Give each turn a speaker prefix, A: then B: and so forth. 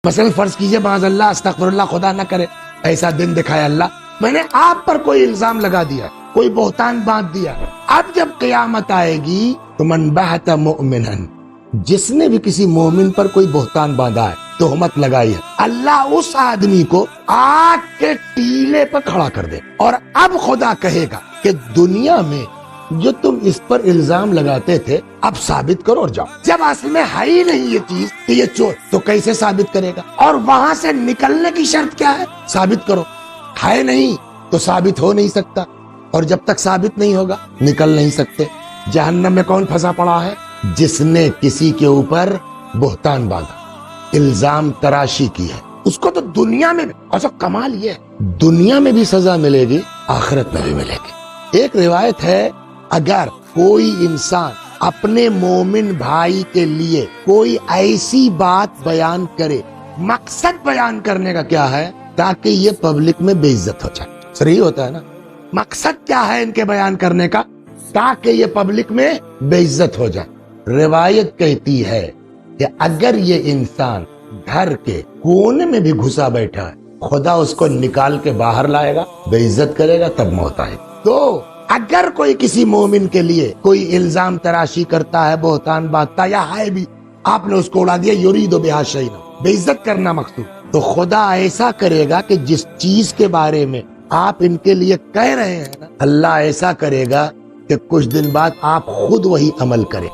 A: مثلا فرض کیجئے معاذ اللہ استغفر اللہ خدا نہ کرے ایسا دن دکھایا اللہ، میں نے آپ پر کوئی الزام لگا دیا، کوئی بہتان باندھ دیا، اب جب قیامت آئے گی تو من بہت مؤمنا، جس نے بھی کسی مومن پر کوئی بہتان باندھا ہے، تہمت لگائی ہے، اللہ اس آدمی کو آگ کے ٹیلے پر کھڑا کر دے، اور اب خدا کہے گا کہ دنیا میں جو تم اس پر الزام لگاتے تھے اب ثابت کرو اور جاؤ۔ جب اصل میں ہے ہی نہیں یہ چیز کہ یہ چور، تو کیسے ثابت کرے گا؟ اور وہاں سے نکلنے کی شرط کیا ہے؟ ثابت کرو۔ ہے نہیں تو ثابت ہو نہیں سکتا، اور جب تک ثابت نہیں ہوگا نکل نہیں سکتے۔ جہنم میں کون پھنسا پڑا ہے؟ جس نے کسی کے اوپر بہتان باندھا، الزام تراشی کی ہے، اس کو تو دنیا میں بھی، اور سب کمال یہ ہے دنیا میں بھی سزا ملے گی، آخرت میں بھی ملے گی۔ ایک روایت ہے، اگر کوئی انسان اپنے مومن بھائی کے لیے کوئی ایسی بات بیان کرے، مقصد بیان کرنے کا کیا ہے؟ تاکہ یہ پبلک میں بے عزت ہو جائے۔ صحیح ہوتا ہے نا؟ مقصد کیا ہے ان کے بیان کرنے کا؟ تاکہ یہ پبلک میں بے عزت ہو جائے۔ روایت کہتی ہے کہ اگر یہ انسان گھر کے کونے میں بھی گھسا بیٹھا ہے، خدا اس کو نکال کے باہر لائے گا، بے عزت کرے گا، تب موت آئے گی۔ تو اگر کوئی کسی مومن کے لیے کوئی الزام تراشی کرتا ہے، بہتان باندھتا ہے، یا ہے بھی، آپ نے اس کو اڑا دیا، یرید بہا شیئا، بے عزت کرنا مقصود، تو خدا ایسا کرے گا کہ جس چیز کے بارے میں آپ ان کے لیے کہہ رہے ہیں نا، اللہ ایسا کرے گا کہ کچھ دن بعد آپ خود وہی عمل کریں۔